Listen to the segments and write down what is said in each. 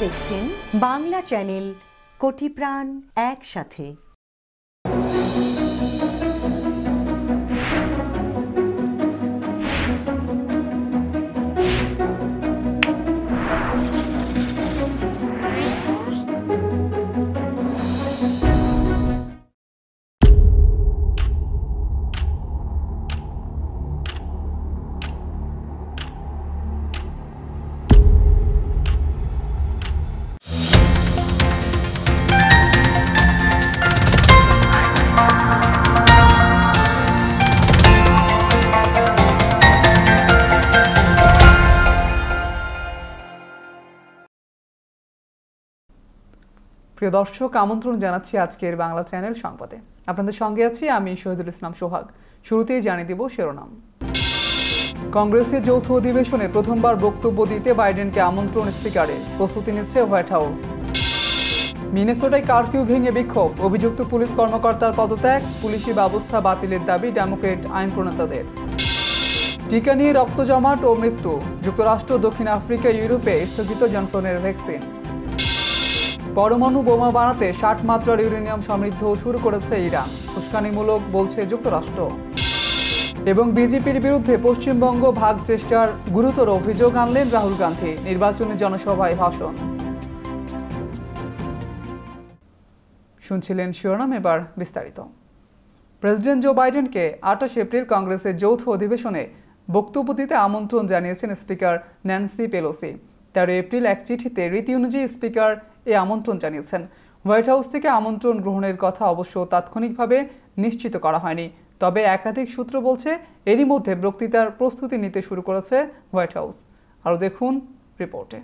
দেখছেন বাংলা চ্যানেল কোটি প্রাণ একসাথে। প্রিয় দর্শক, আমন্ত্রণ জানাচ্ছি আজকের বাংলা চ্যানেল সংবাদে। আপনাদের সঙ্গে আছি আমি শহীদুল ইসলাম সোহাগ। শুরুতেই জানিয়ে দিব শিরোনাম। কংগ্রেসের যৌথ অধিবেশনে প্রথমবার বক্তব্য দিতে বাইডেনকে আমন্ত্রণ স্পিকারের, প্রস্তুতি নিচ্ছে হোয়াইট হাউস। মিনেসোটায় কারফিউ ভেঙে বিক্ষোভ, অভিযুক্ত পুলিশ কর্মকর্তার পদত্যাগ, পুলিশি ব্যবস্থা বাতিলের দাবি ডেমোক্রেট আইন প্রণেতাদের। টিকা নিয়ে রক্ত জমাট ও মৃত্যু, যুক্তরাষ্ট্র, দক্ষিণ আফ্রিকা, ইউরোপে স্থগিত জনসনের ভ্যাকসিন। পরমাণু বোমা বানাতে 60 মাত্রার ইউরেনিয়াম সমৃদ্ধ শুরু করেছে ইরান, উস্কানিমূলক বলছে যুক্তরাষ্ট্র। এবং বিজেপির বিরুদ্ধে পশ্চিমবঙ্গ ভাগ চেষ্টার গুরুতর অভিযোগ আনলেন রাহুল গান্ধী, নির্বাচনী জনসভায় ভাষণ। শুনছিলেন শিরোনাম, এবার বিস্তারিত। প্রেসিডেন্ট জো বাইডেনকে 28 এপ্রিল কংগ্রেসের যৌথ অধিবেশনে বক্তব্য দিতে আমন্ত্রণ জানিয়েছেন স্পিকার ন্যান্সি পেলোসি। 13 এপ্রিল এক চিঠিতে রীতি অনুযায়ী স্পিকার এ আমন্ত্রণ জানিয়েছেন। হোয়াইট হাউস থেকে আমন্ত্রণ গ্রহণের কথা অবশ্য তাৎক্ষণিকভাবে নিশ্চিত করা হয়নি, তবে একাধিক সূত্র বলছে এরই মধ্যে বক্তৃতার প্রস্তুতি নিতে শুরু করেছে হোয়াইট হাউস। আরও দেখুন রিপোর্টে।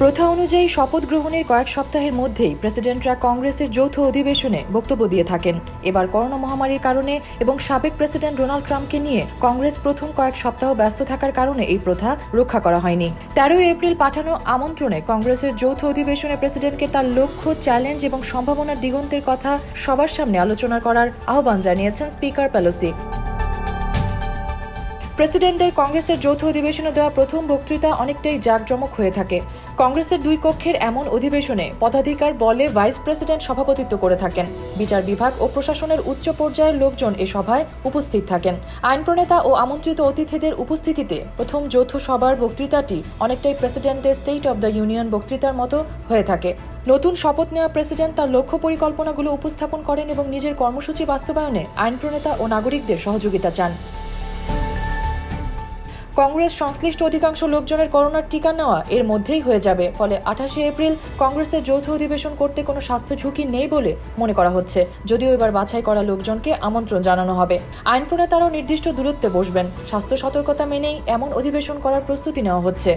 প্রথা অনুযায়ী শপথ গ্রহণের কয়েক সপ্তাহের মধ্যেই প্রেসিডেন্টরা কংগ্রেসের যৌথ অধিবেশনে বক্তব্য দিয়ে থাকেন। এবার করোনা মহামারীর কারণে এবং সাবেক প্রেসিডেন্ট ডোনাল্ড ট্রাম্পকে নিয়ে কংগ্রেস প্রথম কয়েক সপ্তাহ ব্যস্ত থাকার কারণে এই প্রথা রক্ষা করা হয়নি। 13 এপ্রিল পাঠানো আমন্ত্রণে কংগ্রেসের যৌথ অধিবেশনে প্রেসিডেন্টকে তার লক্ষ্য, চ্যালেঞ্জ এবং সম্ভাবনার দিগন্তের কথা সবার সামনে আলোচনা করার আহ্বান জানিয়েছেন স্পিকার পেলোসি। প্রেসিডেন্টের কংগ্রেসের যৌথ অধিবেশনে দেওয়া প্রথম বক্তৃতা অনেকটাই জাঁকজমক হয়ে থাকে। কংগ্রেসের দুই কক্ষের এমন অধিবেশনে পদাধিকার বলে ভাইস প্রেসিডেন্ট সভাপতিত্ব করে থাকেন। বিচার বিভাগ ও প্রশাসনের উচ্চ পর্যায়ের লোকজন এ সভায় উপস্থিত থাকেন। আইন প্রণেতা ও আমন্ত্রিত অতিথিদের উপস্থিতিতে প্রথম যৌথ সভার বক্তৃতাটি অনেকটাই প্রেসিডেন্টের স্টেট অব দ্য ইউনিয়ন বক্তৃতার মতো হয়ে থাকে। নতুন শপথ নেওয়া প্রেসিডেন্ট তার লক্ষ্য পরিকল্পনাগুলো উপস্থাপন করেন এবং নিজের কর্মসূচি বাস্তবায়নে আইন প্রণেতা ও নাগরিকদের সহযোগিতা চান। কংগ্রেস সংশ্লিষ্ট অধিকাংশ লোকজনের করোনার টিকা নেওয়া এর মধ্যেই হয়ে যাবে, ফলে 28 এপ্রিল কংগ্রেসের যৌথ অধিবেশন করতে কোনো স্বাস্থ্য ঝুঁকি নেই বলে মনে করা হচ্ছে। যদিও এবার বাছাই করা লোকজনকে আমন্ত্রণ জানানো হবে। আইন প্রণেতারাও নির্দিষ্ট দূরত্বে বসবেন। স্বাস্থ্য সতর্কতা মেনেই এমন অধিবেশন করার প্রস্তুতি নেওয়া হচ্ছে।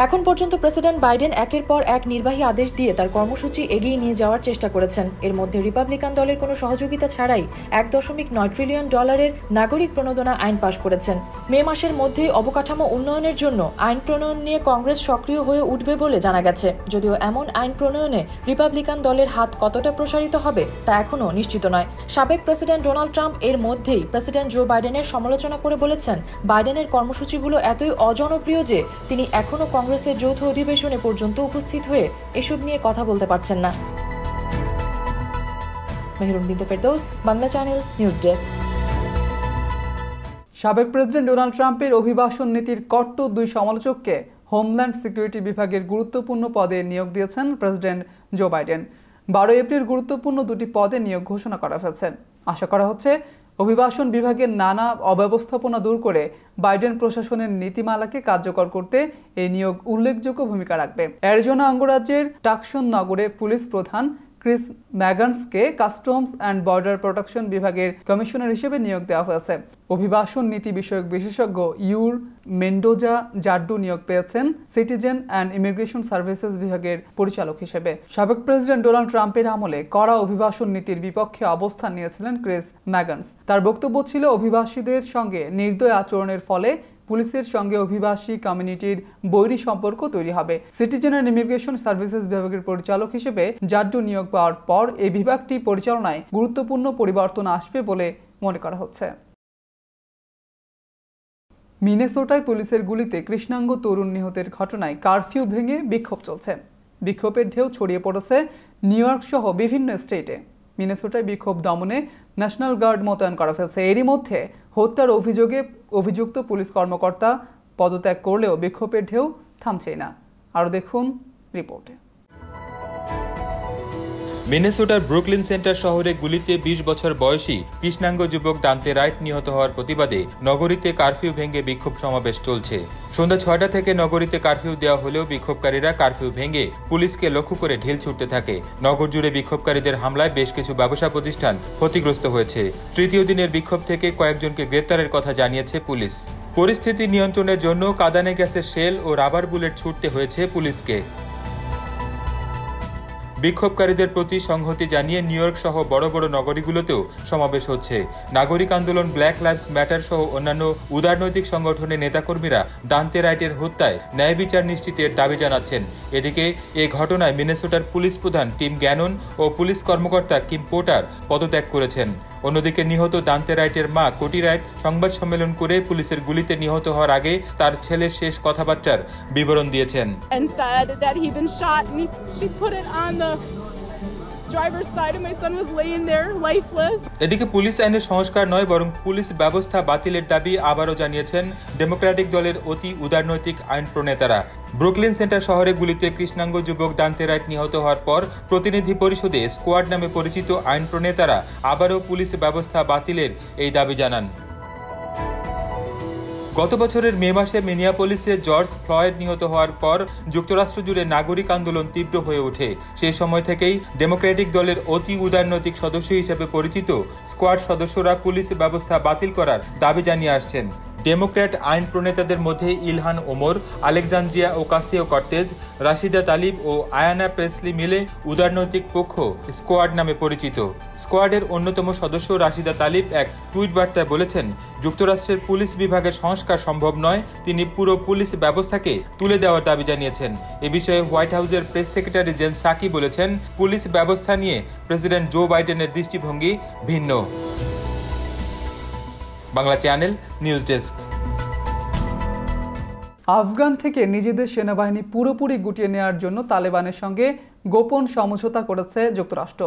এখন পর্যন্ত প্রেসিডেন্ট বাইডেন একের পর এক নির্বাহী আদেশ দিয়ে তার কর্মসূচি এগিয়ে নিয়ে যাওয়ার চেষ্টা করেছেন। এর মধ্যে রিপাবলিকান দলের কোনো সহযোগিতা ছাড়াই $1.9 ট্রিলিয়ন নাগরিক প্রণোদনা আইন পাশ করেছেন। মে মাসের মধ্যেই অবকাঠামো উন্নয়নের জন্য আইন প্রণয়ন নিয়ে কংগ্রেস সক্রিয় হয়ে উঠবে বলে জানা গেছে। যদিও এমন আইন প্রণয়নে রিপাবলিকান দলের হাত কতটা প্রসারিত হবে তা এখনও নিশ্চিত নয়। সাবেক প্রেসিডেন্ট ডোনাল্ড ট্রাম্প এর মধ্যেই প্রেসিডেন্ট জো বাইডেনের সমালোচনা করে বলেছেন, বাইডেনের কর্মসূচিগুলো এতই অজনপ্রিয় যে তিনি এখনও কংগ্রেসের যৌথ অধিবেশনে পর্যন্ত উপস্থিত হয়ে এসব নিয়ে কথা বলতে পারছেন না। মেহরুন বিনতে Ferdous, Bangla channel, news desk. সাবেক প্রেসিডেন্ট ডোনাল্ড ট্রাম্পের অভিবাসন নীতির কট্টর দুই সমালোচককে হোমল্যান্ড সিকিউরিটি বিভাগের গুরুত্বপূর্ণ পদে নিয়োগ দিয়েছেন প্রেসিডেন্ট জো বাইডেন। 12 এপ্রিল গুরুত্বপূর্ণ দুটি পদে নিয়োগ ঘোষণা করা হয়েছে। আশা করা হচ্ছে অভিবাসন বিভাগের নানা অব্যবস্থাপনা দূর করে বাইডেন প্রশাসনের নীতিমালাকে কার্যকর করতে এই নিয়োগ উল্লেখযোগ্য ভূমিকা রাখবে। অ্যারিজোনা অঙ্গরাজ্যের টাকসন নগরে পুলিশ প্রধান ক্রিস ম্যাগানসকে কাস্টমস অ্যান্ড বর্ডার প্রোটেকশন বিভাগের কমিশনার হিসেবে নিয়োগ দেওয়া হয়েছে। অভিবাসন নীতি বিষয়ক বিশেষজ্ঞ ইউর মেন্ডোজা জাড্ডু নিয়োগ পেয়েছেন সিটিজেন অ্যান্ড ইমিগ্রেশন সার্ভিসেস বিভাগের পরিচালক হিসেবে। সাবেক প্রেসিডেন্ট ডোনাল্ড ট্রাম্পের আমলে কড়া অভিবাসন নীতির বিপক্ষে অবস্থান নিয়েছিলেন ক্রিস ম্যাগানস। তার বক্তব্য ছিল, অভিবাসীদের সঙ্গে নির্দয় আচরণের ফলে পুলিশের সঙ্গে অভিবাসী কমিউনিটির বৈরী সম্পর্ক তৈরি হবে। সিটিজেন অ্যান্ড ইমিগ্রেশন সার্ভিসেস বিভাগের পরিচালক হিসেবে জাড্ডু নিয়োগ পাওয়ার পর এই বিভাগটি পরিচালনায় গুরুত্বপূর্ণ পরিবর্তন আসবে বলে মনে করা হচ্ছে। মিনেসোটায় পুলিশের গুলিতে কৃষ্ণাঙ্গ তরুণ নিহতের ঘটনায় কারফিউ ভেঙে বিক্ষোভ চলছে। বিক্ষোভের ঢেউ ছড়িয়ে পড়েছে নিউ ইয়র্ক সহ বিভিন্ন স্টেটে। মিনেসোটায় বিক্ষোভ দমনে ন্যাশনাল গার্ড মোতায়েন করা হয়েছে। এরই মধ্যে হত্যার অভিযোগে অভিযুক্ত পুলিশ কর্মকর্তা পদত্যাগ করলেও বিক্ষোভের ঢেউ থামছেই না। আরও দেখুন রিপোর্টে। মিনেসোটার ব্রুকলিন সেন্টার শহরে গুলিতে ২০ বছর বয়সী কৃষ্ণাঙ্গ যুবক দান্তে রাইট নিহত হওয়ার প্রতিবাদে নগরীতে কারফিউ ভেঙে বিক্ষোভ সমাবেশ চলছে। সন্ধ্যা ৬টা থেকে নগরীতে কারফিউ দেওয়া হলেও বিক্ষোভকারীরা কারফিউ ভেঙে পুলিশকে লক্ষ্য করে ঢিল ছুটতে থাকে। নগর জুড়ে বিক্ষোভকারীদের হামলায় বেশ কিছু ব্যবসা প্রতিষ্ঠান ক্ষতিগ্রস্ত হয়েছে। তৃতীয় দিনের বিক্ষোভ থেকে কয়েকজনকে গ্রেপ্তারের কথা জানিয়েছে পুলিশ। পরিস্থিতি নিয়ন্ত্রণের জন্য কাঁদানে গ্যাসের শেল ও রাবার বুলেট ছুটতে হয়েছে পুলিশকে। বিক্ষোভকারীদের প্রতি সংহতি জানিয়ে নিউ ইয়র্ক সহ বড় বড় নগরীগুলোতেও সমাবেশ হচ্ছে। নাগরিক আন্দোলন, ব্ল্যাক লাইভস ম্যাটার সহ অন্যান্য উদারনৈতিক সংগঠনের নেতাকর্মীরা দান্তে রাইটের হত্যায় ন্যায় বিচার নিশ্চিতের দাবি জানাচ্ছেন। এদিকে এই ঘটনায় মিনেসোটার পুলিশ প্রধান টিম গ্যানন ও পুলিশ কর্মকর্তা কিম পোর্টার পদত্যাগ করেছেন। অন্যদিকে নিহত দান্তে রাইটের মা কোটি রাইট সংবাদ সম্মেলন করে পুলিশের গুলিতে নিহত হওয়ার আগে তার ছেলের শেষ কথাবার্তার বিবরণ দিয়েছেন। এদিকে পুলিশ আইনের সংস্কার নয় বরং পুলিশ ব্যবস্থা বাতিলের দাবি আবারও জানিয়েছেন ডেমোক্রেটিক দলের অতি উদারনৈতিক আইন প্রণেতারা। ব্রুকলিন সেন্টার শহরে গুলিতে কৃষ্ণাঙ্গ যুবক দান্তে রাইট নিহত হওয়ার পর প্রতিনিধি পরিষদে স্কোয়াড নামে পরিচিত আইন প্রণেতারা আবারও পুলিশ ব্যবস্থা বাতিলের এই দাবি জানান। গত বছরের মে মাসে মিনিয়াপোলিসে জর্জ ফ্লয়েড নিহত হওয়ার পর যুক্তরাষ্ট্র জুড়ে নাগরিক আন্দোলন তীব্র হয়ে ওঠে। সেই সময় থেকেই ডেমোক্রেটিক দলের অতি উদারনৈতিক সদস্য হিসেবে পরিচিত স্কোয়াড সদস্যরা পুলিশ ব্যবস্থা বাতিল করার দাবি জানিয়ে আসছেন। ডেমোক্র্যাট আইন প্রণেতাদের মধ্যে Ilhan Omar, Alexandria Ocasio Cortez, Rashida Tlaib ও আয়ানা প্রেসলি মিলে উদারনৈতিক পক্ষ স্কোয়াড নামে পরিচিত। স্কোয়াডের অন্যতম সদস্য রাশিদা তালিব এক টুইট বার্তায় বলেছেন, যুক্তরাষ্ট্রের পুলিশ বিভাগের সংস্কার সম্ভব নয়। তিনি পুরো পুলিশ ব্যবস্থাকে তুলে দেওয়ার দাবি জানিয়েছেন। এ বিষয়ে হোয়াইট হাউসের প্রেস সেক্রেটারি জেন সাকি বলেছেন, পুলিশ ব্যবস্থা নিয়ে প্রেসিডেন্ট জো বাইডেনের দৃষ্টিভঙ্গি ভিন্ন। Bangla channel news desk. Afghan থেকে নিজেদের সেনাবাহিনী পুরোপুরি গুটিয়ে নেওয়ার জন্য তালেবানের সঙ্গে গোপন সমঝোতা করেছে যুক্তরাষ্ট্র।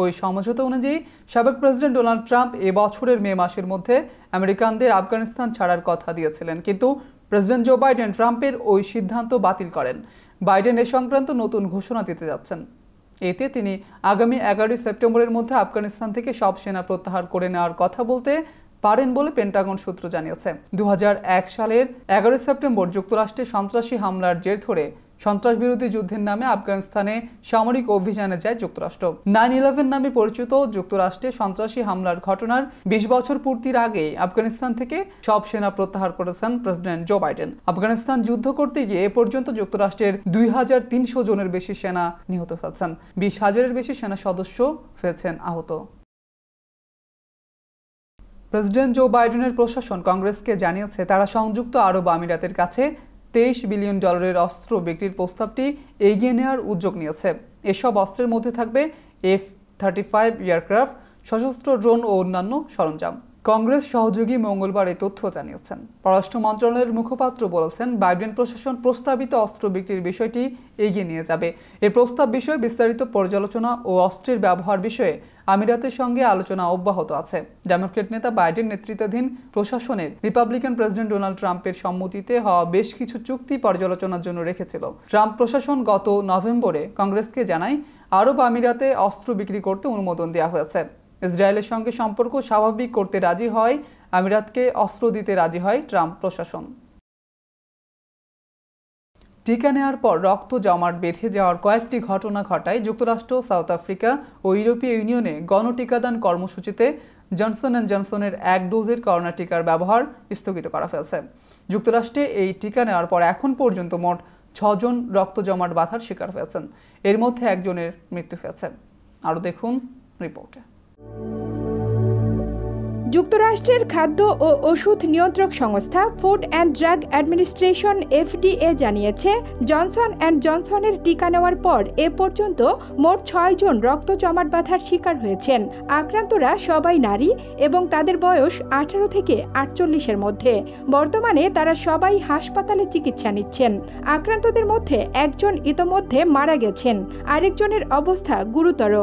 ওই সমঝোতা অনুযায়ী সাবেক প্রেসিডেন্ট ডোনাল্ড ট্রাম্প এবছরের মে মাসের মধ্যে আমেরিকানদের আফগানিস্তান ছাড়ার কথা দিয়েছিলেন, কিন্তু প্রেসিডেন্ট জো বাইডেন ট্রাম্পের ওই সিদ্ধান্ত বাতিল করেন। বাইডেন এ সংক্রান্ত নতুন ঘোষণা দিতে যাচ্ছেন। এতে তিনি আগামী 11 সেপ্টেম্বরের মধ্যে আফগানিস্তান থেকে সব সেনা প্রত্যাহার করে নেওয়ার কথা বলতে পারেন বলে পেন্টাগন সূত্র জানিয়েছে। 2001 সালের 11 সেপ্টেম্বর যুক্তরাষ্ট্রে সন্ত্রাসী হামলার জের ধরে সন্ত্রাসবিরোধী যুদ্ধের নামে আফগানিস্তানে সামরিক অভিযানে যায় যুক্তরাষ্ট্র। 9/11 নামে পরিচিত যুক্তরাষ্ট্রে সন্ত্রাসী হামলার ঘটনার 20 বছর পূর্তির আগে আফগানিস্তান থেকে সব সেনা প্রত্যাহার করেছেন প্রেসিডেন্ট জো বাইডেন। আফগানিস্তান যুদ্ধ করতে গিয়ে এ পর্যন্ত যুক্তরাষ্ট্রের 2300 জনের বেশি সেনা নিহত হয়েছেন, 20,000-এর বেশি সেনা সদস্য হয়েছেন আহত। প্রেসিডেন্ট জো বাইডেনের প্রশাসন কংগ্রেসকে জানিয়েছে তারা সংযুক্ত আরব আমিরাতের কাছে $23 বিলিয়ন অস্ত্র বিক্রির প্রস্তাবটি এগিয়ে নেওয়ার উদ্যোগ নিয়েছে। এসব অস্ত্রের মধ্যে থাকবে F-35 এয়ারক্রাফট, সশস্ত্র ড্রোন ও অন্যান্য সরঞ্জাম। কংগ্রেস সহযোগী মঙ্গলবার এই তথ্য জানিয়েছেন। পররাষ্ট্র মন্ত্রণালয়ের মুখপাত্র বলেছেন, বাইডেন প্রশাসন প্রস্তাবিত অস্ত্র বিক্রির বিষয়টি এগিয়ে নিয়ে যাবে। এর প্রস্তাব বিষয়ে বিস্তারিত পর্যালোচনা ও অস্ত্রের ব্যবহার বিষয়ে আমিরাতের সঙ্গে আলোচনা অব্যাহত আছে। ডেমোক্র্যাট নেতা বাইডেন নেতৃত্বাধীন প্রশাসনের রিপাবলিকান প্রেসিডেন্ট ডোনাল্ড ট্রাম্পের সম্মতিতে হওয়া বেশ কিছু চুক্তি পর্যালোচনার জন্য রেখেছিল। ট্রাম্প প্রশাসন গত নভেম্বরে কংগ্রেসকে জানায় আরব আমিরাতে অস্ত্র বিক্রি করতে অনুমোদন দেওয়া হয়েছে। ইসরায়েলের সঙ্গে সম্পর্ক স্বাভাবিক করতে রাজি হয় আমিরাতকে অস্ত্র দিতে রাজি হয় ট্রাম্প প্রশাসন। টিকা নেওয়ার পর রক্ত জমাট বেঁধে যাওয়ার কয়েকটি ঘটনা ঘটায় যুক্তরাষ্ট্র, সাউথ আফ্রিকা ও ইউরোপীয় ইউনিয়নে গণটিকাদান কর্মসূচিতে জনসন অ্যান্ড জনসনের 1 ডোজের করোনা টিকার ব্যবহার স্থগিত করা হয়েছে। যুক্তরাষ্ট্রে এই টিকা নেওয়ার পর এখন পর্যন্ত মোট 6 জন রক্ত জমাট বাঁধার শিকার হয়েছেন, এর মধ্যে একজনের মৃত্যু হয়েছে। আরও দেখুন রিপোর্টে। যুক্তরাষ্ট্রের খাদ্য ও ওষুধ নিয়ন্ত্রক সংস্থা food and drug administration FDA জানিয়েছে জনসন অ্যান্ড জনসনের টিকা নেওয়ার পর এ পর্যন্ত মোট 6 জন রক্ত জমাট বাঁধার শিকার হয়েছেন। আক্রান্তরা সবাই নারী এবং তাদের বয়স 18 থেকে 48-এর মধ্যে। বর্তমানে তারা সবাই হাসপাতালে চিকিৎসা নিচ্ছেন। আক্রান্তদের মধ্যে একজন ইতোমধ্যে মারা গেছেন, আরেকজনের অবস্থা গুরুতর।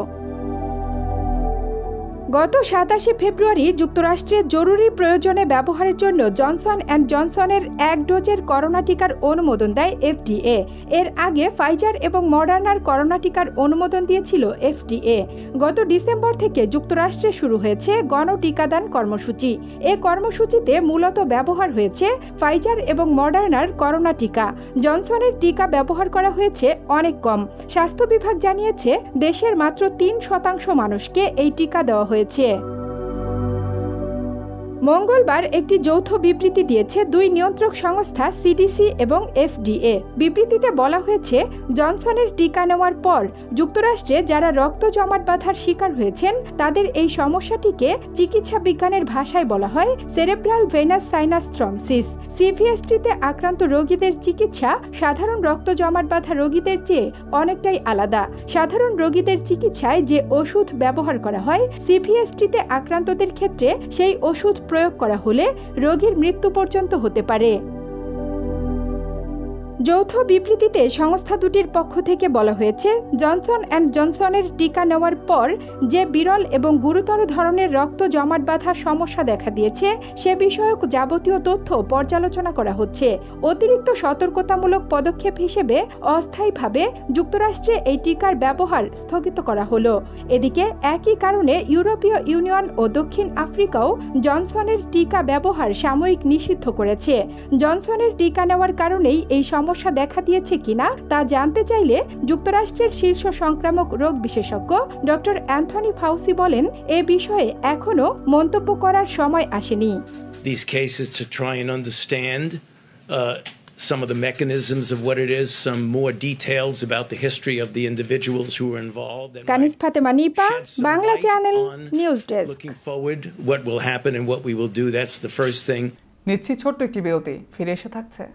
গত 27 ফেব্রুয়ারি যুক্তরাষ্ট্রে জরুরি প্রয়োজনে ব্যবহারের জন্য জনসন অ্যান্ড জনসনের 1 ডোজের করোনা টিকার অনুমোদন দেয় FDA। এর আগে ফাইজার এবং মডার্নার করোনা টিকার অনুমোদন দিয়েছিল FDA। গত ডিসেম্বর থেকে যুক্তরাষ্ট্রে শুরু হয়েছে গণ টিকাদান কর্মসূচি। এ কর্মসূচিতে মূলত ব্যবহার হয়েছে ফাইজার এবং মডার্নার করোনা টিকা। জনসনের টিকা ব্যবহার করা হয়েছে অনেক কম। স্বাস্থ্য বিভাগ জানিয়েছে দেশের মাত্র 3% মানুষকে এই টিকা দেওয়া হয়েছে। মঙ্গলবার একটি যৌথ বিবৃতি দিয়েছে দুই নিয়ন্ত্রক সংস্থা সিডিসি এবং FDA। বিবৃতিতে বলা হয়েছে জনসনের টিকা নেওয়ার পর যুক্তরাষ্ট্রে যারা রক্ত জমাট বাঁধার শিকার হয়েছেন তাদের এই সমস্যাটিকে চিকিৎসা বিজ্ঞানের ভাষায় বলা হয় সেরেব্রাল ভেনাস সাইনাস থ্রম্বোসিস। CVST-তে আক্রান্ত রোগীদের চিকিৎসা সাধারণ রক্ত জমাট বাঁধা রোগীদের চেয়ে অনেকটাই আলাদা। সাধারণ রোগীদের চিকিৎসায় যে ওষুধ ব্যবহার করা হয় CVST-তে আক্রান্তদের ক্ষেত্রে সেই ওষুধ প্রয়োগ করা হলে রোগীর মৃত্যু পর্যন্ত হতে পারে। যৌথ বিবৃতিতে সংস্থা দুটির পক্ষ থেকে বলা হয়েছে জনসন অ্যান্ড জনসনের টিকা নেওয়ার পর যে বিরল এবং গুরুতর ধরনের রক্ত জমাট বাঁধা সমস্যা দেখা দিয়েছে সে বিষয়ক যাবতীয় তথ্য পর্যালোচনা করা হচ্ছে। অতিরিক্ত সতর্কতামূলক পদক্ষেপ হিসেবে অস্থায়ীভাবে যুক্তরাষ্ট্রে এই টিকার ব্যবহার স্থগিত করা হলো। এদিকে একই কারণে ইউরোপীয় ইউনিয়ন ও দক্ষিণ আফ্রিকাও জনসনের টিকা ব্যবহার সাময়িক নিষিদ্ধ করেছে। জনসনের টিকা নেওয়ার কারণেই এই সমস্যা দেখা দিয়েছে কিনা তা জানতে চাইলে যুক্তরাষ্ট্রের শীর্ষ সংক্রামক রোগ বিশেষজ্ঞ ডক্টর অ্যান্থনি ফাউসি বলেন এ বিষয়ে এখনো মন্তব্য করার সময় আসেনি। These cases to try and understand some of the mechanisms of what it is, some more details about the history of the individuals who were involved. Kaniz Fatema Nipa, Bangla channel, news desk. Looking forward, what will happen and what we will do. That's the first thing. নিচ্ছি ছোট্ট একটি বিরতি, ফিরে এসে থাকছে।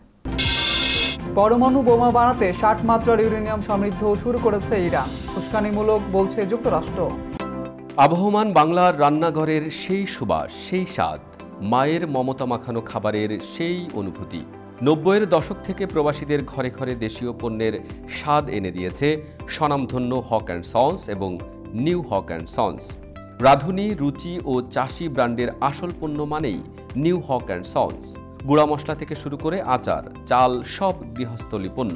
পরমাণু বোমা বানাতে 60 মাত্রার ইউরেনিয়াম সমৃদ্ধ শুরু করেছে ইরান, উস্কানিমূলক বলছে যুক্তরাষ্ট্র। আবহমান বাংলার রান্নাঘরের সেই সুবাস, সেই স্বাদ, মায়ের মমতা মাখানো খাবারের সেই অনুভূতি 90-এর দশক থেকে প্রবাসীদের ঘরে ঘরে দেশীয় পণ্যের স্বাদ এনে দিয়েছে স্বনামধন্য হক অ্যান্ড সন্স এবং নিউ হক অ্যান্ড সন্স। রাঁধুনি, রুচি ও চাষি ব্র্যান্ডের আসল পণ্য মানেই নিউ হক অ্যান্ড সন্স। গুঁড়া মশলা থেকে শুরু করে আচার, চাল, সব গৃহস্থলী পণ্য।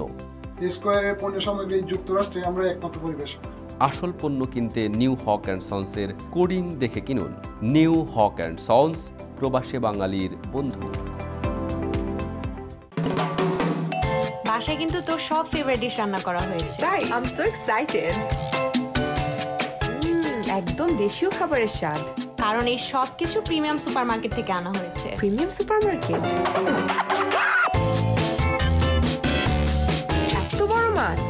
স্কয়ারের পণ্য সামগ্রী যুক্তরাষ্ট্রে আমরা একমাত্র পরিবেশক। আসল পণ্য কিনতে নিউ হক অ্যান্ড সন্সের কোডিং দেখে কিনুন। নিউ হক অ্যান্ড সন্স, প্রবাসী বাঙালির বন্ধু। বাসায় কিন্তু তোর সব ফেভারিট ডিশ রান্না করা হয়েছে। তাই আই এম সো এক্সাইটেড। একদম দেশীয় খাবারের স্বাদ, কারণ এই সব কিছু প্রিমিয়াম সুপারমার্কেট থেকে আনা হয়েছে। প্রিমিয়াম সুপারমার্কেট, এত বড় মাছ।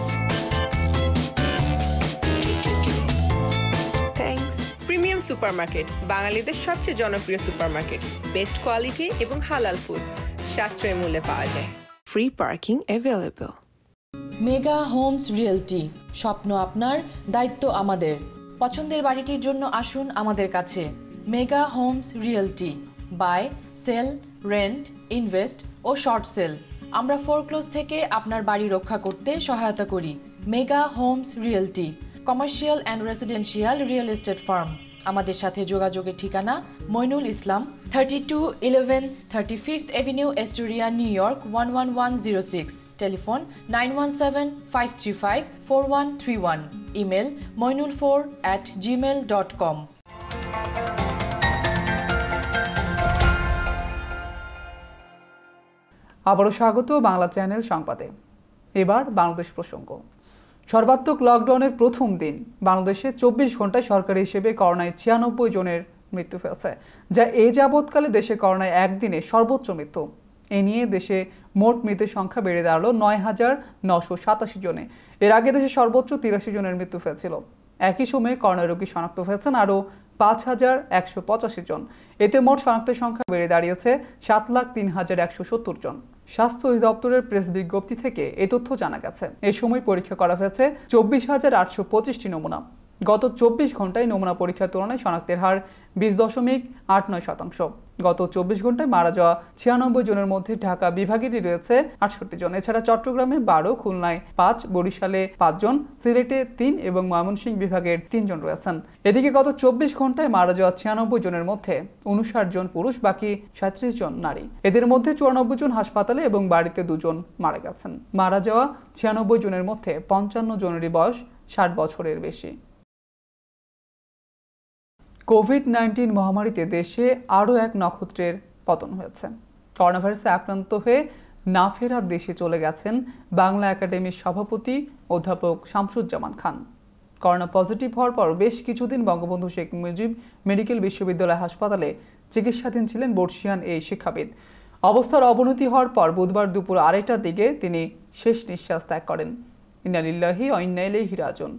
থ্যাঙ্কস। প্রিমিয়াম সুপারমার্কেট, বাঙালিদের সবচেয়ে জনপ্রিয় সুপারমার্কেট। বেস্ট কোয়ালিটি এবং হালাল ফুড সাশ্রয়ী মূল্যে পাওয়া যায়। Free parking available. Mega homes realty, স্বপ্ন আপনার, দায়িত্ব আমাদের। পছন্দের বাড়িটির জন্য আসুন আমাদের কাছে। Mega homes realty, buy, sell, rent, invest ও শর্ট সেল। আমরা ফোরক্লোজ থেকে আপনার বাড়ি রক্ষা করতে সহায়তা করি। Mega homes realty, commercial and residential real estate firm. আমাদের সাথে যোগাযোগের ঠিকানা Moinul Islam, 3211 35th Avenue, Astoria, New York 11106। Telephone 9175354131। Email moinul4@gmail.com। আবারও স্বাগত বাংলা চ্যানেল সংবাদে। এবার বাংলাদেশ প্রসঙ্গ। সর্বাত্মক লকডাউনের প্রথম দিন বাংলাদেশে 24 ঘন্টায় সরকারি হিসেবে করোনায় 96 জনের মৃত্যু হয়েছে, যা এ যাবৎকালে দেশে করোনায় একদিনে সর্বোচ্চ মৃত্যু। এ নিয়ে দেশে মোট মৃতের সংখ্যা বেড়ে দাঁড়ালো ৯,৯87 জনে। এর আগে দেশে সর্বোচ্চ 83 জনের মৃত্যু হয়েছিল। একই সময়ে করোনা রোগী শনাক্ত হয়েছেন আরও 5,185 জন। এতে মোট শনাক্তের সংখ্যা বেড়ে দাঁড়িয়েছে 7,03,170 জন। স্বাস্থ্য অধিদপ্তরের প্রেস বিজ্ঞপ্তি থেকে এ তথ্য জানা গেছে। এই সময় পরীক্ষা করা হয়েছে 24,825টি নমুনা। গত 24 ঘন্টায় নমুনা পরীক্ষার তুলনায় শনাক্তের হার 20.89%। গত 24 ঘন্টায় মারা যাওয়া 96 জনের মধ্যে ঢাকা বিভাগেরই রয়েছে 68 জন। এছাড়া চট্টগ্রামে 12, খুলনায় 5, বরিশালে 5 জন, সিলেটে 3 এবং ময়মনসিংহ বিভাগের 3 জন রয়েছেন। এদিকে গত 24 ঘন্টায় মারা যাওয়া 96 জনের মধ্যে 59 জন পুরুষ, বাকি 37 জন নারী। এদের মধ্যে 94 জন হাসপাতালে এবং বাড়িতে 2 জন মারা গেছেন। মারা যাওয়া 96 জনের মধ্যে 55 জনেরই বয়স 60 বছরের বেশি। কোভিড-19 মহামারীতে দেশে আরও এক নক্ষত্রের পতন হয়েছে। করোনা ভাইরাসে আক্রান্ত হয়ে না ফেরা দেশে চলে গেছেন বাংলা একাডেমির সভাপতি অধ্যাপক শামসুজ্জামান খান। করোনা পজিটিভ হওয়ার পর বেশ কিছুদিন বঙ্গবন্ধু শেখ মুজিব মেডিকেল বিশ্ববিদ্যালয় হাসপাতালে চিকিৎসাধীন ছিলেন বর্ষিয়ান এই শিক্ষাবিদ। অবস্থার অবনতি হওয়ার পর বুধবার দুপুর 2টার দিকে তিনি শেষ নিঃশ্বাস ত্যাগ করেন। ইন্না লিল্লাহি ওয়া ইন্না ইলাইহি রাজিউন।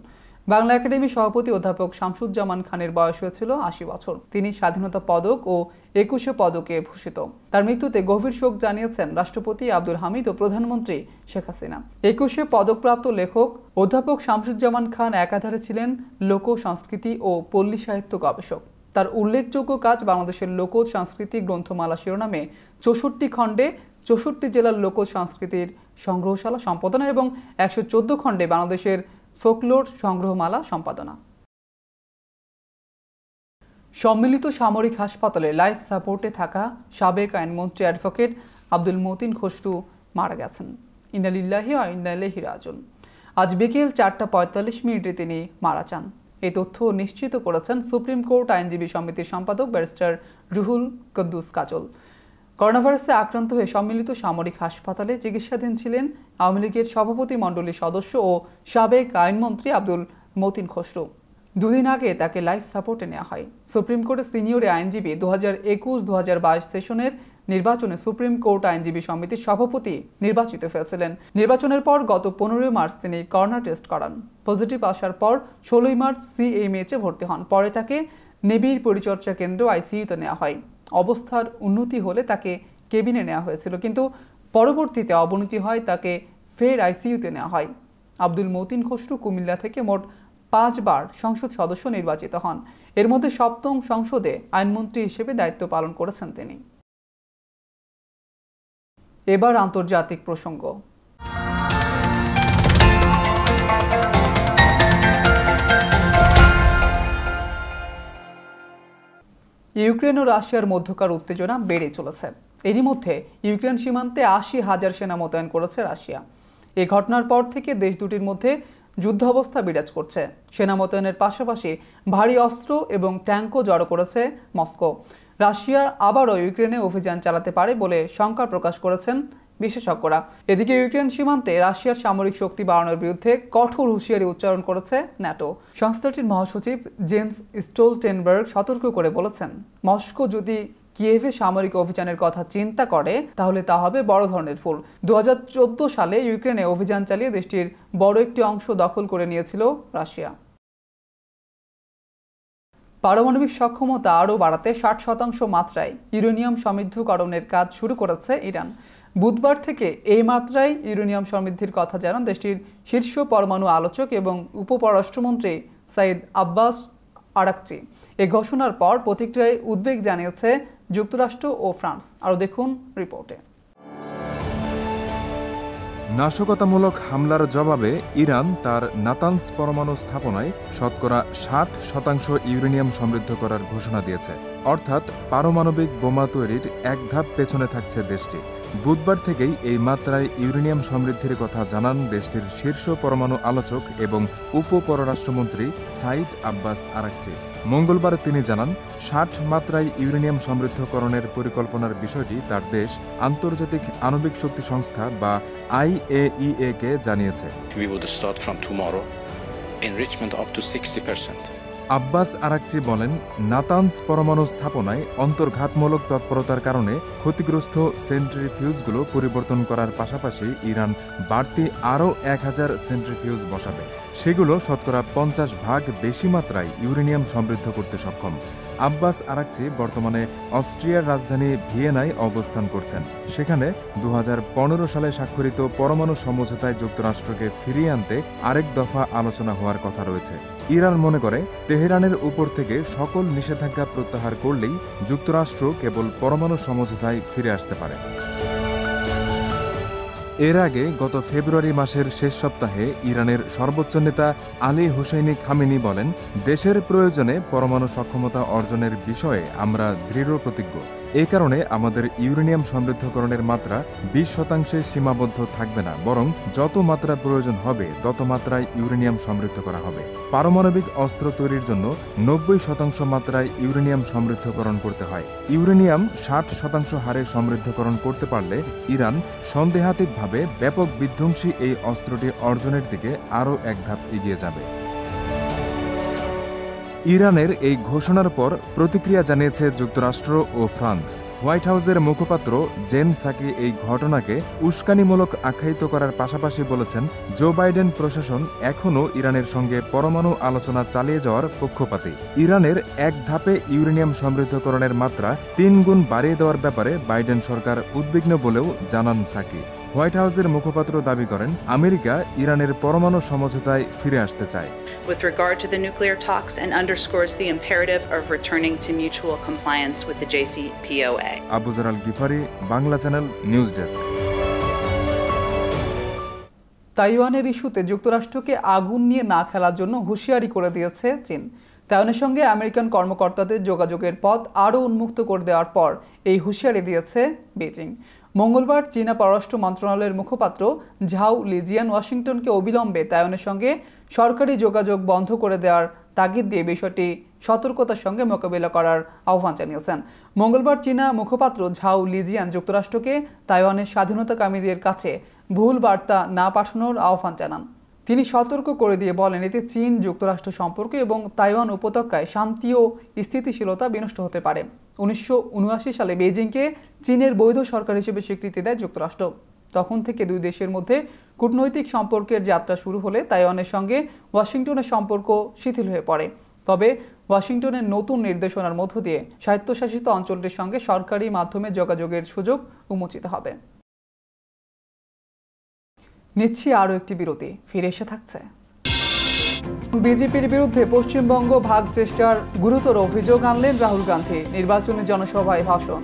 বাংলা একাডেমির সভাপতি অধ্যাপক শামসুজ্জামান খানের বয়স হয়েছিল 80 বছর। তিনি স্বাধীনতা পদক ও 21 পদকে ভূষিত। তার মৃত্যুতে গভীর শোক জানিয়েছেন রাষ্ট্রপতি আব্দুল হামিদ ও প্রধানমন্ত্রী শেখ হাসিনা। 21 পদকপ্রাপ্ত লেখক অধ্যাপক শামসুজ্জামান খান একাধারে ছিলেন লোক সংস্কৃতি ও পল্লী সাহিত্য গবেষক। তার উল্লেখযোগ্য কাজ বাংলাদেশের লোক সংস্কৃতি গ্রন্থমালা শিরোনামে 64 খণ্ডে 64 জেলার লোক সংস্কৃতির সংগ্রহশালা সম্পাদনা এবং 114 খণ্ডে বাংলাদেশের ফোকলোর সংগ্রহমালা সম্পাদনা। সম্মিলিত সামরিক হাসপাতালে লাইফ সাপোর্টে থাকা সাবেক আইনমন্ত্রী অ্যাডভোকেট আব্দুল মতিন খসরু মারা গেছেন। ইন্না লিল্লাহি ওয়া ইন্না ইলাইহি রাজিউন। আজ বিকেল 4:45 তিনি মারা যান। এই তথ্য নিশ্চিত করেছেন সুপ্রিম কোর্ট আইনজীবী সমিতির সম্পাদক ব্যারিস্টার রুহুল কুদ্দুস কাজল। করোনা ভাইরাসে আক্রান্ত হয়ে সম্মিলিত সামরিক হাসপাতালে চিকিৎসাধীন ছিলেন আওয়ামী লীগের সভাপতি মণ্ডলীর সদস্য ও সাবেক আইনমন্ত্রী আব্দুল মতিন খসরু। 2 দিন আগে তাকে লাইফ সাপোর্টে নেওয়া হয়। সুপ্রিম কোর্টের সিনিয়র আইনজীবী 2021-2022 সেশনের নির্বাচনে সুপ্রিম কোর্ট আইনজীবী সমিতির সভাপতি নির্বাচিত হয়েছিলেন। নির্বাচনের পর গত 15 মার্চ তিনি করোনা টেস্ট করান। পজিটিভ আসার পর 16 মার্চ সিএমএইচে ভর্তি হন। পরে তাকে নিবিড় পরিচর্যা কেন্দ্র আইসিইউতে নেওয়া হয়। অবস্থার উন্নতি হলে তাকে কেবিনে নেওয়া হয়েছিল, কিন্তু পরবর্তীতে অবনতি হয়, তাকে ফের আইসিইউতে নেওয়া হয়। আব্দুল মতিন খসরু কুমিল্লা থেকে মোট 5 বার সংসদ সদস্য নির্বাচিত হন। এর মধ্যে 7ম সংসদে আইনমন্ত্রী হিসেবে দায়িত্ব পালন করেছেন তিনি। এবার আন্তর্জাতিক প্রসঙ্গ। ইউক্রেন ও রাশিয়ার মধ্যকার উত্তেজনা বেড়ে চলেছে। এরই মধ্যে ইউক্রেন সীমান্তে 80,000 সেনা মোতায়েন করেছে রাশিয়া। এই ঘটনার পর থেকে দেশ দুটির মধ্যে যুদ্ধাবস্থা বিরাজ করছে। সেনা মোতায়েনের পাশাপাশি ভারী অস্ত্র এবং ট্যাঙ্কও জড়ো করেছে মস্কো। রাশিয়া আবারও ইউক্রেনে অভিযান চালাতে পারে বলে শঙ্কা প্রকাশ করেছেন বিশেষজ্ঞরা। এদিকে ইউক্রেন সীমান্তে রাশিয়ার সামরিক শক্তি বাড়ানোর বিরুদ্ধে কঠোর হুঁশিয়ারি উচ্চারণ করেছে ন্যাটো। সংস্থাটির মহাসচিব জেন্স স্টোলটেনবার্গ সতর্ক করে বলেছেন, মস্কো যদি কিয়েভে সামরিক অভিযানের কথা চিন্তা করে তাহলে তা হবে বড় ধরনের ভুল। 2014 সালে ইউক্রেনে অভিযান চালিয়ে দেশটির বড় একটি অংশ দখল করে নিয়েছিল রাশিয়া। পারমাণবিক সক্ষমতা আরও বাড়াতে 60% মাত্রায় ইউরেনিয়াম সমৃদ্ধকরণের কাজ শুরু করেছে ইরান। বুধবার থেকে এই মাত্রায় ইউরেনিয়াম সমৃদ্ধির কথা জানান দেশটির শীর্ষ পরমাণু আলোচক এবং উপপররাষ্ট্রমন্ত্রী সাইদ আব্বাস আরাকচি। এই ঘোষণার পর প্রতিক্রিয়ায় উদ্বেগ জানিয়েছে যুক্তরাষ্ট্র ও ফ্রান্স। আরও দেখুন রিপোর্টে। নাশকতামূলক হামলার জবাবে ইরান তার নাতানস পরমাণু স্থাপনায় শতকরা 60% ইউরেনিয়াম সমৃদ্ধ করার ঘোষণা দিয়েছে। অর্থাৎ পারমাণবিক বোমা তৈরির এক ধাপ পেছনে থাকছে দেশটি। বুধবার থেকেই এই মাত্রায় ইউরেনিয়াম সমৃদ্ধির কথা জানান দেশটির শীর্ষ পরমাণু আলোচক এবং উপপররাষ্ট্রমন্ত্রী সাইদ আব্বাস আরাকচি। মঙ্গলবার তিনি জানান, 60 মাত্রায় ইউরেনিয়াম সমৃদ্ধকরণের পরিকল্পনার বিষয়টি তার দেশ আন্তর্জাতিক আণবিক শক্তি সংস্থা বা IAEA কে জানিয়েছে। We would start from tomorrow enrichment up to 60%. Abbas Araghchi বলেন, নাতানস পরমাণু স্থাপনায় অন্তর্ঘাতমূলক তৎপরতার কারণে ক্ষতিগ্রস্ত সেন্ট্রিফিউজগুলো পরিবর্তন করার পাশাপাশি ইরান বাড়তি আরও 1000 সেন্ট্রিফিউজ বসাবে। সেগুলো শতকরা 50% বেশি মাত্রায় ইউরেনিয়াম সমৃদ্ধ করতে সক্ষম। আব্বাস আরাকচি বর্তমানে অস্ট্রিয়ার রাজধানী ভিয়েনায় অবস্থান করছেন। সেখানে 2015 সালে স্বাক্ষরিত পরমাণু সমঝোতায় যুক্তরাষ্ট্রকে ফিরিয়ে আনতে আরেক দফা আলোচনা হওয়ার কথা রয়েছে। ইরান মনে করে, তেহরানের উপর থেকে সকল নিষেধাজ্ঞা প্রত্যাহার করলেই যুক্তরাষ্ট্র কেবল পরমাণু সমঝোতায় ফিরে আসতে পারে। এর আগে গত ফেব্রুয়ারি মাসের শেষ সপ্তাহে ইরানের সর্বোচ্চ নেতা আলী হুসেইনি খামেনি বলেন, দেশের প্রয়োজনে পরমাণু সক্ষমতা অর্জনের বিষয়ে আমরা দৃঢ় প্রতিজ্ঞ। এ কারণে আমাদের ইউরেনিয়াম সমৃদ্ধকরণের মাত্রা 20% সীমাবদ্ধ থাকবে না, বরং যত মাত্রা প্রয়োজন হবে তত মাত্রায় ইউরেনিয়াম সমৃদ্ধ করা হবে। পারমাণবিক অস্ত্র তৈরির জন্য 90% মাত্রায় ইউরেনিয়াম সমৃদ্ধকরণ করতে হয়। ইউরেনিয়াম 60% হারে সমৃদ্ধকরণ করতে পারলে ইরান সন্দেহাতীতভাবে ব্যাপক বিধ্বংসী এই অস্ত্রটি অর্জনের দিকে আরও এক ধাপ এগিয়ে যাবে। ইরানের এই ঘোষণার পর প্রতিক্রিয়া জানিয়েছে যুক্তরাষ্ট্র ও ফ্রান্স। হোয়াইট হাউসের মুখপাত্র জেন সাকি এই ঘটনাকে উস্কানিমূলক আখ্যায়িত করার পাশাপাশি বলেছেন, জো বাইডেন প্রশাসন এখনও ইরানের সঙ্গে পরমাণু আলোচনা চালিয়ে যাওয়ার পক্ষপাতী। ইরানের এক ধাপে ইউরেনিয়াম সমৃদ্ধকরণের মাত্রা 3 গুণ বাড়িয়ে দেওয়ার ব্যাপারে বাইডেন সরকার উদ্বিগ্ন বলেও জানান সাকি। হোয়াইট হাউসের মুখপাত্র দাবি করেন, আমেরিকা ইরানের পরমাণু সমঝোতায় ফিরে আসতে চায়। With regard to the nuclear talks and underscores the imperative of returning to mutual compliance with the JCPOA. Abu Jaral Gifari, Bangla channel, news desk. তাইওয়ানের ইস্যুতে যুক্তরাষ্ট্রকে আগুন নিয়ে না খেলার জন্য হুঁশিয়ারি করে দিয়েছে চীন। তাইওয়ানের সঙ্গে আমেরিকান কর্মকর্তাদের যোগাযোগের পথ আরও উন্মুক্ত করে দেওয়ার পর এই হুঁশিয়ারি দিয়েছে বেজিং। মঙ্গলবার চীনা পররাষ্ট্র মন্ত্রণালয়ের মুখপাত্র ঝাও লিজিয়ান ওয়াশিংটনকে অবিলম্বে তাইওয়ানের সঙ্গে সরকারি যোগাযোগ বন্ধ করে দেওয়ার তাগিদ দিয়ে বিষয়টি সতর্কতার সঙ্গে মোকাবিলা করার আহ্বান জানিয়েছেন। মঙ্গলবার চীনা মুখপাত্র ঝাও লিজিয়ান যুক্তরাষ্ট্রকে তাইওয়ানের স্বাধীনতাকামীদের কাছে ভুল বার্তা না পাঠানোর আহ্বান জানান। তিনি সতর্ক করে দিয়ে বলেন, এতে চীন যুক্তরাষ্ট্র সম্পর্ক এবং তাইওয়ান উপত্যকায় শান্তি ও স্থিতিশীলতা বিনষ্ট হতে পারে। 1979 সালে বেইজিংকে চীনের বৈধ সরকার হিসেবে স্বীকৃতি দেয় যুক্তরাষ্ট্র। তখন থেকে দুই দেশের মধ্যে কূটনৈতিক সম্পর্কের যাত্রা শুরু হলে তাইওয়ানের সঙ্গে ওয়াশিংটনের সম্পর্ক শিথিল হয়ে পড়ে। তবে ওয়াশিংটনের নতুন নির্দেশনার মধ্য দিয়ে স্বায়ত্তশাসিত অঞ্চলটির সঙ্গে সরকারি মাধ্যমে যোগাযোগের সুযোগ উন্মোচিত হবে। নিচ্ছি আরও একটি বিরতি, ফিরে এসে থাকছে। বিজেপির বিরুদ্ধে পশ্চিমবঙ্গ ভাগ চেষ্টার গুরুতর অভিযোগ আনলেন রাহুল গান্ধী, নির্বাচনী জনসভায় ভাষণ।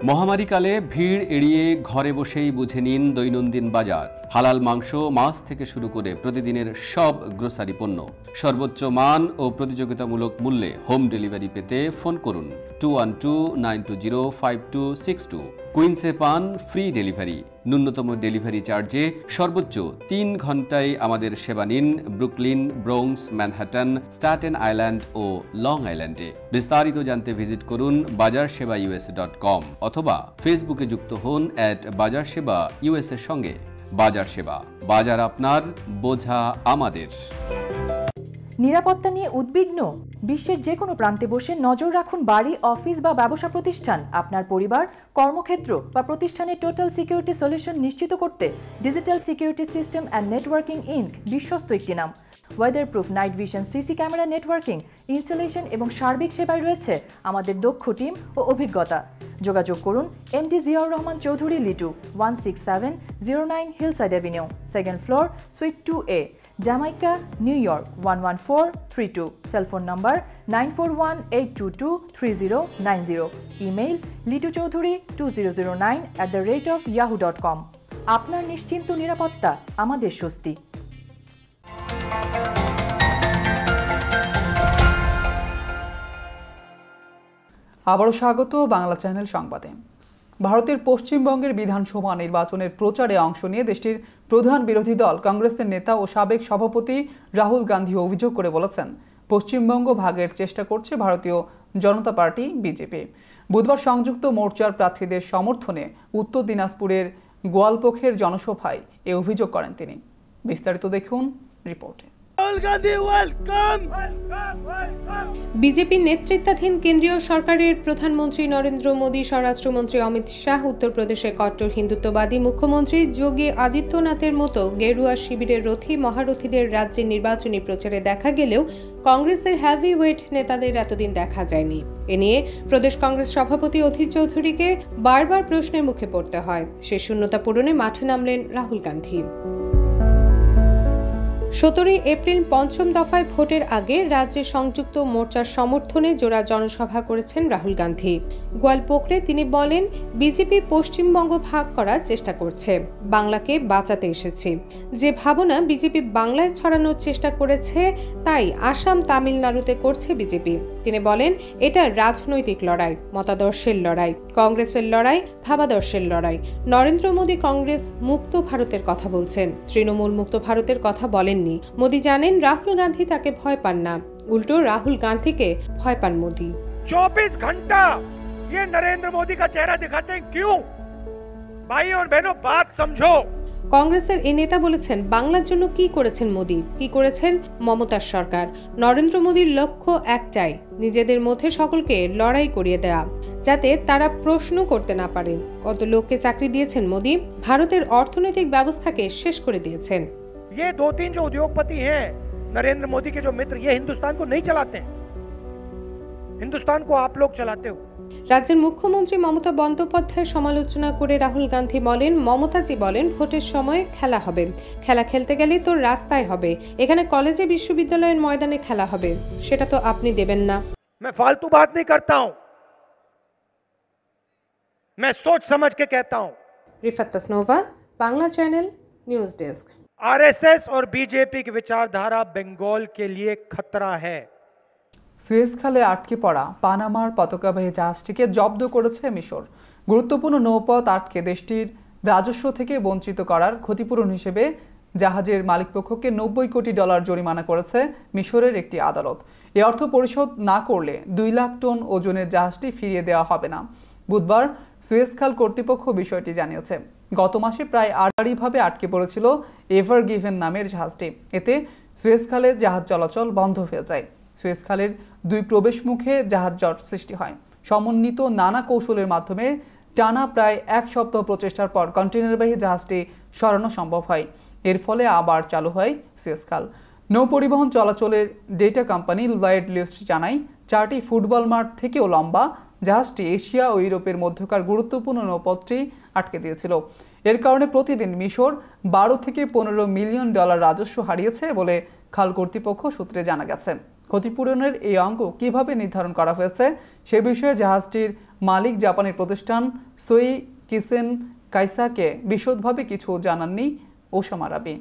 মহামারীকালে ভিড় এড়িয়ে ঘরে বসেই বুঝে নিন দৈনন্দিন বাজার। হালাল মাংস, মাছ থেকে শুরু করে প্রতিদিনের সব গ্রোসারি পণ্য সর্বোচ্চ মান ও প্রতিযোগিতামূলক মূল্যে হোম ডেলিভারি পেতে ফোন করুন 2129205262। কুইন্সে পান ফ্রি ডেলিভারি। ন্যূনতম ডেলিভারি চার্জে সর্বোচ্চ 3 ঘন্টায় আমাদের সেবা নিন Brooklyn, Bronx, Manhattan, Staten Island ও লং আইল্যান্ডে। বিস্তারিত জানতে ভিজিট করুন bajarsheba.us.com অথবা ফেসবুকে যুক্ত হন @bajarsheba.us এর সঙ্গে। বাজার সেবা, বাজার আপনার, বোঝা আমাদের। নিরাপত্তা নিয়ে উদ্বিগ্ন? বিশ্বের যে কোনো প্রান্তে বসে নজর রাখুন বাড়ি, অফিস বা ব্যবসা প্রতিষ্ঠান। আপনার পরিবার, কর্মক্ষেত্র বা প্রতিষ্ঠানের টোটাল সিকিউরিটি সলিউশন নিশ্চিত করতে digital security system and networking inc বিশ্বস্ত একটি নাম। Weather proof night vision, CC camera, networking, installation এবং সার্বিক সেবায় রয়েছে আমাদের দক্ষ টিম ও অভিজ্ঞতা। যোগাযোগ করুন MD Ziaur Rahman Chowdhury Litu, 16709 hillside avenue, second floor, sweet 2A, Jamaica, new York 11432। Cellphone number 9418223090। Email lituchaudhuri2009@yahoo.com। আপনার নিশ্চিন্ত নিরাপত্তা আমাদের স্বস্তি। আবারও স্বাগত বাংলা চ্যানেল সংবাদে। ভারতের পশ্চিমবঙ্গের বিধানসভা নির্বাচনের প্রচারে অংশ নিয়ে দেশটির প্রধান বিরোধী দল কংগ্রেসের নেতা ও সাবেক সভাপতি রাহুল গান্ধী অভিযোগ করে বলেছেন, পশ্চিমবঙ্গ ভাগের চেষ্টা করছে ভারতীয় জনতা পার্টি বিজেপি। বুধবার সংযুক্ত মোর্চার প্রার্থীদের সমর্থনে উত্তর দিনাজপুরের গোয়ালপোখের জনসভায় এ অভিযোগ করেন তিনি। বিস্তারিত দেখুন রিপোর্টে। বিজেপির নেতৃত্বাধীন কেন্দ্রীয় সরকারের প্রধানমন্ত্রী নরেন্দ্র মোদী, স্বরাষ্ট্রমন্ত্রী অমিত শাহ, উত্তরপ্রদেশের কট্টর হিন্দুত্ববাদী মুখ্যমন্ত্রী যোগী আদিত্যনাথের মতো গেরুয়া শিবিরের রথী মহারথীদের রাজ্যের নির্বাচনী প্রচারে দেখা গেলেও কংগ্রেসের হেভিওয়েট নেতাদের এতদিন দেখা যায়নি। এ নিয়ে প্রদেশ কংগ্রেস সভাপতি অধীর চৌধুরীকে বারবার প্রশ্নের মুখে পড়তে হয়। সে শূন্যতা পূরণে মাঠে নামলেন রাহুল গান্ধী। 17 এপ্রিল পঞ্চম দফায় ভোটের আগে রাজ্যে সংযুক্ত মোর্চার সমর্থনে জোড়া জনসভা করেছেন রাহুল গান্ধী। গোয়ালপোখরে তিনি বলেন, বিজেপি পশ্চিমবঙ্গ ভাগ করার চেষ্টা করছে, বাংলাকে বাঁচাতে এসেছে। যে ভাবনা বিজেপি বাংলায় ছড়ানোর চেষ্টা করেছে তাই আসাম, তামিলনাড়ুতে করছে বিজেপি। তিনি বলেন, এটা রাজনৈতিক লড়াই, মতাদর্শের লড়াই, কংগ্রেসের লড়াই, ভাবাদর্শের লড়াই। নরেন্দ্র মোদী কংগ্রেস মুক্ত ভারতের কথা বলছেন, তৃণমূল মুক্ত ভারতের কথা বলেননি। মোদী জানেন রাহুল গান্ধী তাকে ভয় পান না, উল্টো রাহুল গান্ধীকে ভয় পান মোদী। 24 घंटा ये नरेंद्र मोदी का चेहरा दिखाते हैं क्यों? भाई और बहनों, बात समझो। কংগ্রেসের এই নেতা বলেছেন, বাংলার জন্য কি করেছেন মোদী, কি করেছেন মমতার সরকার। নরেন্দ্র মোদীর লক্ষ্য একটাই, নিজেদের মধ্যে সকলকে লড়াই করিয়ে দেয়া, যাতে তারা প্রশ্ন করতে না পারে। কত লোককে চাকরি দিয়েছেন মোদী, ভারতের অর্থনৈতিক ব্যবস্থাকে শেষ করে দিয়েছেন। ये 2-3 जो उद्योगपति हैं नरेंद्र मोदी के जो मित्र, ये हिंदुस्तान को नहीं चलाते हैं, हिंदुस्तान को आप लोग चलाते हो। রাজ্যের মুখ্যমন্ত্রী মমতা বন্দ্যোপাধ্যায়ের সমালোচনা করে রাহুল গান্ধী বলেন, মমতাজি বলেন ভোটের সময় খেলা হবে, খেলা খেলতে গেলে তো রাস্তায় হবে, এখানে কলেজে বিশ্ববিদ্যালয়ের ময়দানে খেলা হবে, সেটা তো আপনি দেবেন না। मैं फालतू बात नहीं करता हूं, मैं सोच समझ के कहता हूं। Rifat Tasnova, Bangla channel, news desk. RSS और बीजेपी की विचारधारा बंगाल के लिए खतरा है। সুয়েজ খালে আটকে পড়া পানামার পতাকাবাহী জাহাজটিকে জব্দ করেছে মিশর। গুরুত্বপূর্ণ নৌপথ আটকে দেশটির রাজস্ব থেকে বঞ্চিত করার ক্ষতিপূরণ হিসেবে জাহাজের মালিকপক্ষকে $90 কোটি জরিমানা করেছে মিশরের একটি আদালত। এ অর্থ পরিশোধ না করলে 2 লাখ টন ওজনের জাহাজটি ফিরিয়ে দেওয়া হবে না। বুধবার সুয়েজ খাল কর্তৃপক্ষ বিষয়টি জানিয়েছে। গত মাসে প্রায় আড়াআড়িভাবে আটকে পড়েছিল এভার গিভেন নামের জাহাজটি। এতে সুয়েজ খালে জাহাজ চলাচল বন্ধ হয়ে যায়। সুয়েজ খালের 2 প্রবেশ মুখে জাহাজ জট সৃষ্টি হয়। সমন্বিত নানা কৌশলের মাধ্যমে টানা প্রায় 1 সপ্তাহ প্রচেষ্টার পর কন্টেইনারবাহী জাহাজটি সরানো সম্ভব হয়। এর ফলে আবার চালু হয় সুয়েজ খাল। নৌ পরিবহন চলাচলের ডেটা কোম্পানি লয়েড লিস্ট জানায়, 4টি ফুটবল মাঠ থেকেও লম্বা জাহাজটি এশিয়া ও ইউরোপের মধ্যকার গুরুত্বপূর্ণ নৌপথটি আটকে দিয়েছিল। এর কারণে প্রতিদিন মিশর $12 থেকে $15 মিলিয়ন রাজস্ব হারিয়েছে বলে খাল কর্তৃপক্ষ সূত্রে জানা গেছে। ক্ষতিপূরণের এই অঙ্ক কিভাবে নির্ধারণ করা হয়েছে সে বিষয়ে জাহাজটির মালিক জাপানের প্রতিষ্ঠান সোই কিসেন কাইসাকে বিশদভাবে কিছু জানাননি ওসামা রাবি।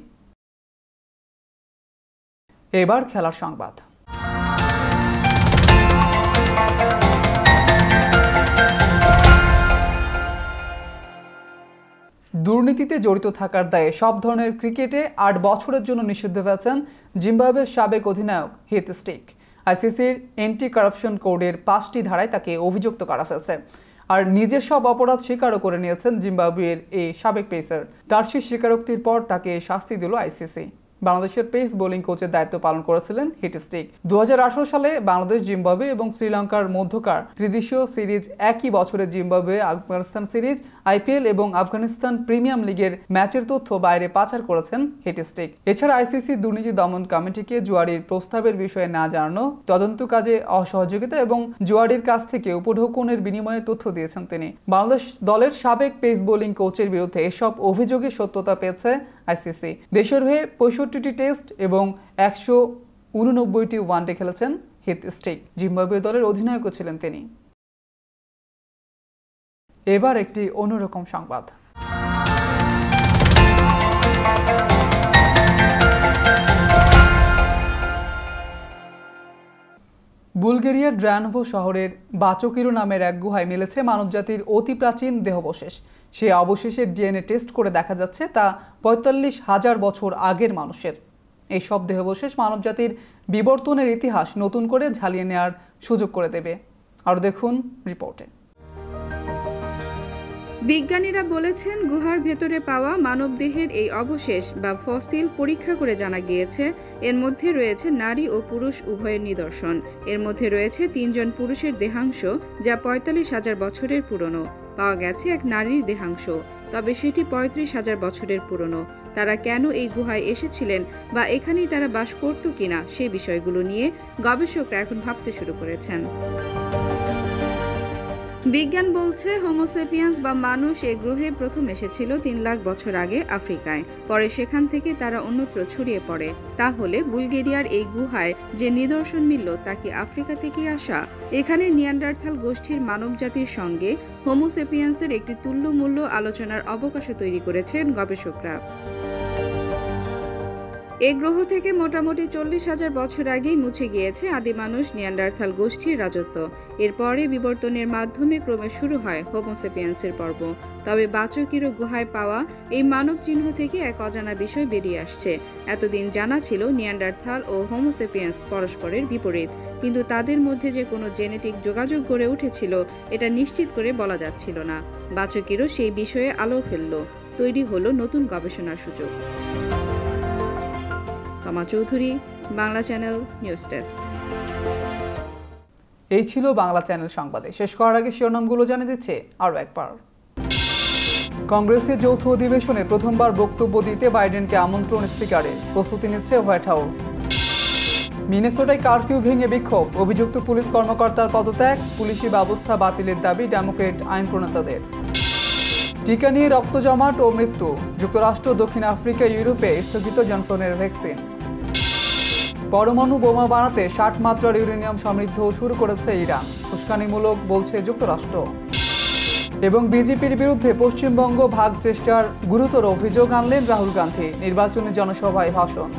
এবার খেলার সংবাদ। দুর্নীতিতে জড়িত থাকার দায়ে সব ধরনের ক্রিকেটে 8 বছরের জন্য নিষিদ্ধ হয়েছেন জিম্বাবুয়ের সাবেক অধিনায়ক হিথ স্ট্রিক। আইসিসির অ্যান্টি কারাপশন কোডের 5টি ধারায় তাকে অভিযুক্ত করা হয়েছে। আর নিজের সব অপরাধ স্বীকারও করে নিয়েছেন জিম্বাবুয়ের এই সাবেক পেসার। তার সেই স্বীকারোক্তির পর তাকে শাস্তি দিল আইসিসি। বাংলাদেশের পেস বোলিং কোচের দায়িত্ব পালন করেছিলেন হিথ স্ট্রিক। 2018 সালে বাংলাদেশ, জিম্বাবুয়ে এবং শ্রীলঙ্কার মধ্যকার ত্রিদেশীয় সিরিজ, একই বছরে জিম্বাবুয়ে আফগানিস্তান সিরিজ, আইপিএল এবং আফগানিস্তান প্রিমিয়াম লিগের ম্যাচের তথ্য বাইরে পাচার করেছেন হিথ স্ট্রিক। এছাড়া আইসিসি দুর্নীতি দমন কমিটিকে জুয়াড়ির প্রস্তাবের বিষয়ে না জানানো, তদন্ত কাজে অসহযোগিতা এবং জুয়াড়ির কাছ থেকে উপঢৌকনের বিনিময়ে তথ্য দিয়েছেন তিনি। বাংলাদেশ দলের সাবেক পেস বোলিং কোচের বিরুদ্ধে এসব অভিযোগের সত্যতা পেয়েছে আইসিসি। দেশের হয়ে 65টি টেস্ট এবং 189টি ওয়ানডে খেলেছেন হিথ স্ট্রিক। জিম্বাবুয়ে দলের অধিনায়কও ছিলেন তিনি। এবার একটি অন্যরকম সংবাদ। বুলগেরিয়ার ড্রানোভো শহরের বাচকিরো নামের এক গুহায় মিলেছে মানবজাতির অতি প্রাচীন দেহাবশেষ। সেই অবশেষের ডিএনএ টেস্ট করে দেখা যাচ্ছে তা 45,000 বছর আগের মানুষের। এই সব দেহাবশেষ মানবজাতির বিবর্তনের ইতিহাস নতুন করে ঝালিয়ে নেওয়ার সুযোগ করে দেবে। আর দেখুন রিপোর্টে। বিজ্ঞানীরা বলেছেন, গুহার ভেতরে পাওয়া মানবদেহের এই অবশেষ বা ফসিল পরীক্ষা করে জানা গিয়েছে এর মধ্যে রয়েছে নারী ও পুরুষ উভয়ের নিদর্শন। এর মধ্যে রয়েছে 3 জন পুরুষের দেহাংশ, যা 45,000 বছরের পুরনো। পাওয়া গেছে এক নারীর দেহাংশ, তবে সেটি 35,000 বছরের পুরনো। তারা কেন এই গুহায় এসেছিলেন বা এখানেই তারা বাস করত কিনা সে বিষয়গুলো নিয়ে গবেষকরা এখন ভাবতে শুরু করেছেন। বিজ্ঞান বলছে, হোমোসেপিয়ান্স বা মানুষ এ গ্রহে প্রথম এসেছিল 3 লাখ বছর আগে আফ্রিকায়। পরে সেখান থেকে তারা অন্যত্র ছড়িয়ে পড়ে। তাহলে বুলগেরিয়ার এই গুহায় যে নিদর্শন মিলল তা কি আফ্রিকা থেকেই আসা? এখানে নিয়ান্ডারথাল গোষ্ঠীর মানবজাতির সঙ্গে হোমোসেপিয়ান্সের একটি তুল্যমূল্য আলোচনার অবকাশও তৈরি করেছেন গবেষকরা। এই গ্রহ থেকে মোটামুটি 40,000 বছর আগেই মুছে গিয়েছে আদি মানুষ নিয়ান্ডারথাল গোষ্ঠীর রাজত্ব। এরপরে বিবর্তনের মাধ্যমে ক্রমে শুরু হয় হোমোসেপিয়ান্সের পর্ব। তবে বাচকিরো গুহায় পাওয়া এই মানব চিহ্ন থেকে এক অজানা বিষয় বেরিয়ে আসছে। এতদিন জানা ছিল নিয়ান্ডারথাল ও হোমোসেপিয়ান্স পরস্পরের বিপরীত, কিন্তু তাদের মধ্যে যে কোনো জেনেটিক যোগাযোগ গড়ে উঠেছিল এটা নিশ্চিত করে বলা যাচ্ছিল না। বাচকিরো সেই বিষয়ে আলো ফেলল, তৈরি হলো নতুন গবেষণার সুযোগ। তমা Chowdhury, Bangla channel, news desk. এই ছিল বাংলা চ্যানেল সংবাদে। শেষ করার আগে শিরোনামগুলো জানিয়ে দিচ্ছে আরও একবার। কংগ্রেসের যৌথ অধিবেশনে প্রথমবার বক্তব্য দিতে বাইডেনকে আমন্ত্রণ স্পিকারের, প্রস্তুতি নিচ্ছে হোয়াইট হাউস। মিনেসোটায় কারফিউ ভেঙে বিক্ষোভ, অভিযুক্ত পুলিশ কর্মকর্তার পদত্যাগ, পুলিশি ব্যবস্থা বাতিলের দাবি ডেমোক্রেট আইন প্রণেতাদের। টিকা নিয়ে রক্ত জমাট ও মৃত্যু, যুক্তরাষ্ট্র, দক্ষিণ আফ্রিকা, ইউরোপে স্থগিত জনসনের ভ্যাকসিন। পরমাণু বোমা বানাতে 60 মাত্রার ইউরেনিয়াম সমৃদ্ধ শুরু করেছে ইরান, উস্কানিমূলক বলছে যুক্তরাষ্ট্র। এবং বিজেপির বিরুদ্ধে পশ্চিমবঙ্গ ভাগ চেষ্টার গুরুতর অভিযোগ আনলেন রাহুল গান্ধী, নির্বাচনী জনসভায় ভাষণ।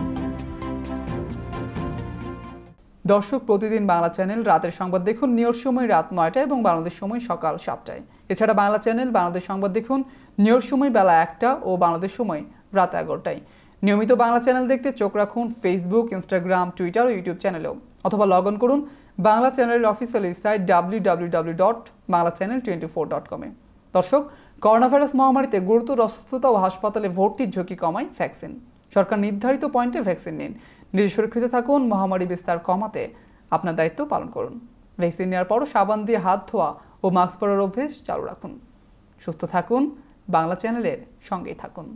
দর্শক, প্রতিদিন বাংলা চ্যানেল রাতের সংবাদ দেখুন নিউ ইয়র্ক সময় রাত 9টায় এবং বাংলাদেশ সময় সকাল 7টায়। এছাড়া বাংলা চ্যানেল বাংলাদেশ সংবাদ দেখুন নিউ ইয়র্ক সময় বেলা 1টা ও বাংলাদেশ সময় রাত 11টায়। নিয়মিত বাংলা চ্যানেল দেখতে চোখ রাখুন ফেসবুক, ইনস্টাগ্রাম, টুইটার ও ইউটিউব চ্যানেলেও, অথবা লগ ইন করুন বাংলা চ্যানেলের অফিসিয়াল ওয়েবসাইট www.banglaChannel24.com এ। দর্শক, করোনা ভাইরাস মহামারীতে গুরুতর অসুস্থতা ও হাসপাতালে ভর্তির ঝুঁকি কমায় ভ্যাকসিন। সরকার নির্ধারিত পয়েন্টে ভ্যাকসিন নিন, নিজে সুরক্ষিত থাকুন, মহামারী বিস্তার কমাতে আপনার দায়িত্ব পালন করুন। ভ্যাকসিন নেওয়ার পরও সাবান দিয়ে হাত ধোয়া ও মাস্ক পরার অভ্যেস চালু রাখুন। সুস্থ থাকুন, বাংলা চ্যানেলের সঙ্গেই থাকুন।